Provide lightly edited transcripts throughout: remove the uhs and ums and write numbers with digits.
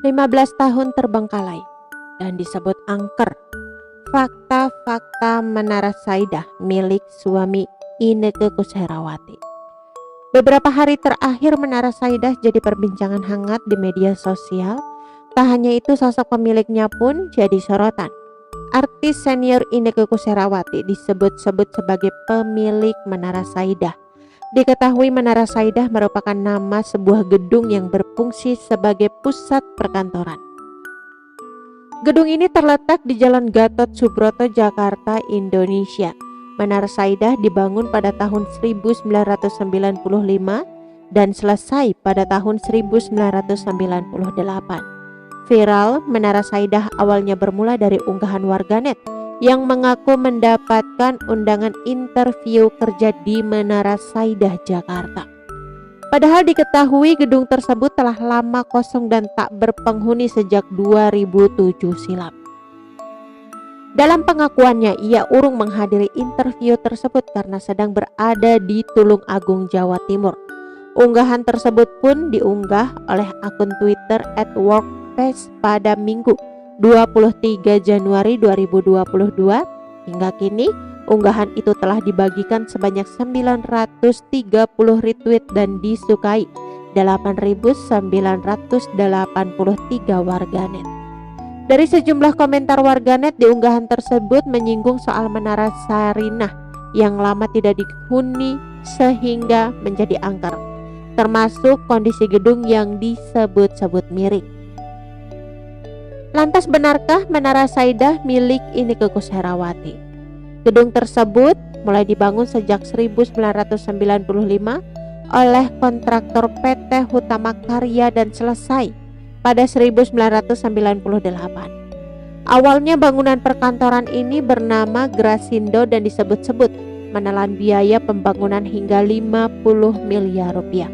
15 tahun terbengkalai dan disebut angker. Fakta-fakta Menara Saidah milik suami Inneke Koesherawati. Beberapa hari terakhir Menara Saidah jadi perbincangan hangat di media sosial. Tak hanya itu, sosok pemiliknya pun jadi sorotan. Artis senior Inneke Koesherawati disebut-sebut sebagai pemilik Menara Saidah. Diketahui Menara Saidah merupakan nama sebuah gedung yang berfungsi sebagai pusat perkantoran. Gedung ini terletak di Jalan Gatot Subroto, Jakarta, Indonesia. Menara Saidah dibangun pada tahun 1995 dan selesai pada tahun 1998. Viral, Menara Saidah awalnya bermula dari unggahan warganet yang mengaku mendapatkan undangan interview kerja di Menara Saidah, Jakarta. Padahal diketahui gedung tersebut telah lama kosong dan tak berpenghuni sejak 2007 silam. Dalam pengakuannya, ia urung menghadiri interview tersebut karena sedang berada di Tulung Agung, Jawa Timur. Unggahan tersebut pun diunggah oleh akun Twitter @workpace pada Minggu 23 Januari 2022. Hingga kini unggahan itu telah dibagikan sebanyak 930 retweet dan disukai 8.983 warganet. Dari sejumlah komentar warganet di unggahan tersebut menyinggung soal Menara Sarinah yang lama tidak dihuni sehingga menjadi angker, termasuk kondisi gedung yang disebut-sebut miring. Lantas benarkah Menara Saidah milik Inneke Koesherawati? Gedung tersebut mulai dibangun sejak 1995 oleh kontraktor PT Hutama Karya dan selesai pada 1998. Awalnya bangunan perkantoran ini bernama Grasindo dan disebut-sebut menelan biaya pembangunan hingga 50 miliar rupiah.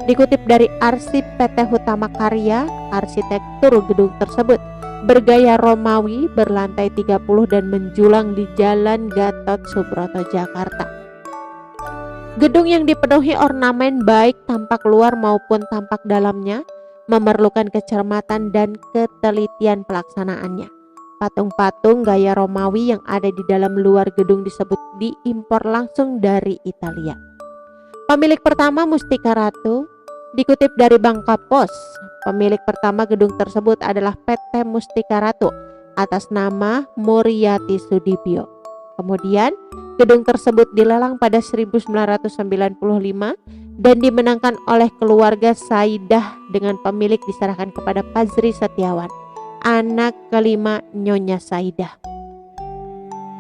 Dikutip dari arsip PT Hutama Karya, arsitektur gedung tersebut bergaya Romawi, berlantai 30 dan menjulang di Jalan Gatot Subroto, Jakarta. Gedung yang dipenuhi ornamen baik tampak luar maupun tampak dalamnya memerlukan kecermatan dan ketelitian pelaksanaannya. Patung-patung gaya Romawi yang ada di dalam luar gedung disebut diimpor langsung dari Italia. Pemilik pertama Mustika Ratu. Dikutip dari Bangka.Pos, pemilik pertama gedung tersebut adalah PT Mustika Ratu atas nama Muriati Sudibyo. Kemudian, gedung tersebut dilelang pada 1995 dan dimenangkan oleh keluarga Saidah dengan pemilik diserahkan kepada Fazri Setiawan, anak kelima Nyonya Saidah.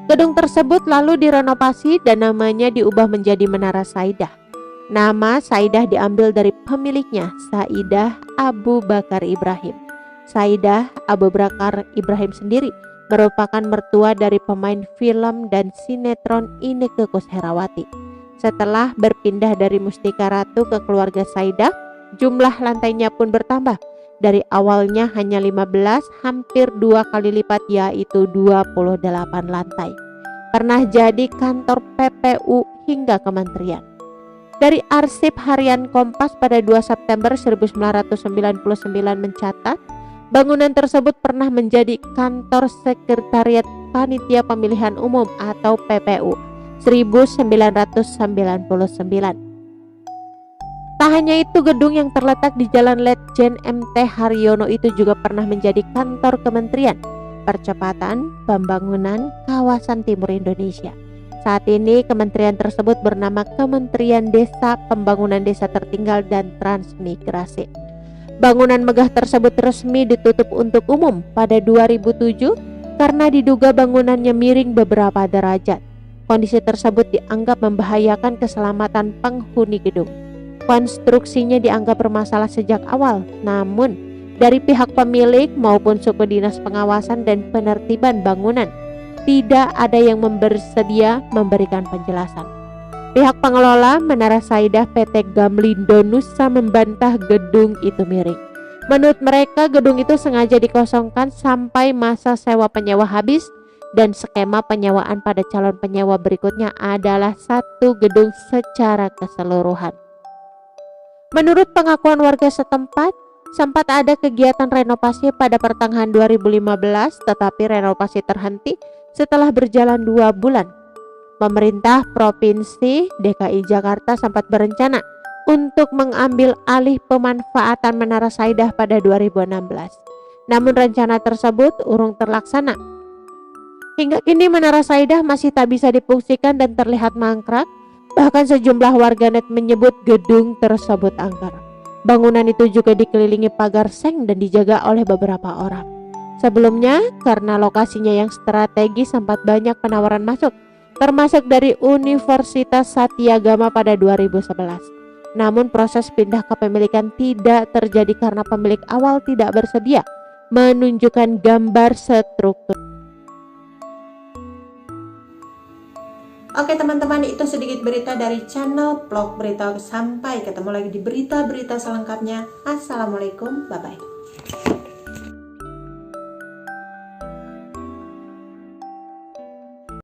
Gedung tersebut lalu direnovasi dan namanya diubah menjadi Menara Saidah. Nama Saidah diambil dari pemiliknya, Saidah Abu Bakar Ibrahim. Saidah Abu Bakar Ibrahim sendiri merupakan mertua dari pemain film dan sinetron Inneke Koesherawati. Setelah berpindah dari Mustika Ratu ke keluarga Saidah, jumlah lantainya pun bertambah. Dari awalnya hanya 15, hampir 2 kali lipat, yaitu 28 lantai. Pernah jadi kantor PPU hingga kementerian. Dari arsip harian Kompas pada 2 September 1999 mencatat, bangunan tersebut pernah menjadi kantor sekretariat Panitia Pemilihan Umum atau PPU 1999. Tak hanya itu, gedung yang terletak di Jalan Letjen MT Haryono itu juga pernah menjadi kantor Kementerian Percepatan Pembangunan Kawasan Timur Indonesia. Saat ini kementerian tersebut bernama Kementerian Desa, Pembangunan Desa Tertinggal dan Transmigrasi. Bangunan megah tersebut resmi ditutup untuk umum pada 2007 karena diduga bangunannya miring beberapa derajat. Kondisi tersebut dianggap membahayakan keselamatan penghuni gedung. Konstruksinya dianggap bermasalah sejak awal, namun dari pihak pemilik maupun suku dinas pengawasan dan penertiban bangunan tidak ada yang bersedia memberikan penjelasan. Pihak pengelola Menara Saidah PT Gamlindo Nusa membantah gedung itu miring. Menurut mereka, gedung itu sengaja dikosongkan sampai masa sewa penyewa habis dan skema penyewaan pada calon penyewa berikutnya adalah satu gedung secara keseluruhan. Menurut pengakuan warga setempat, Sempat ada kegiatan renovasi pada pertengahan 2015, tetapi renovasi terhenti setelah berjalan 2 bulan. Pemerintah Provinsi DKI Jakarta sempat berencana untuk mengambil alih pemanfaatan Menara Saidah pada 2016. Namun rencana tersebut urung terlaksana. Hingga kini Menara Saidah masih tak bisa difungsikan dan terlihat mangkrak. Bahkan sejumlah warganet menyebut gedung tersebut angker. Bangunan itu juga dikelilingi pagar seng dan dijaga oleh beberapa orang. Sebelumnya, karena lokasinya yang strategis sempat banyak penawaran masuk, termasuk dari Universitas Satyagama pada 2011. Namun proses pindah kepemilikan tidak terjadi karena pemilik awal tidak bersedia menunjukkan gambar struktur. Oke teman-teman, itu sedikit berita dari channel Vlog Berita. Sampai ketemu lagi di berita-berita selengkapnya. Assalamualaikum, bye-bye.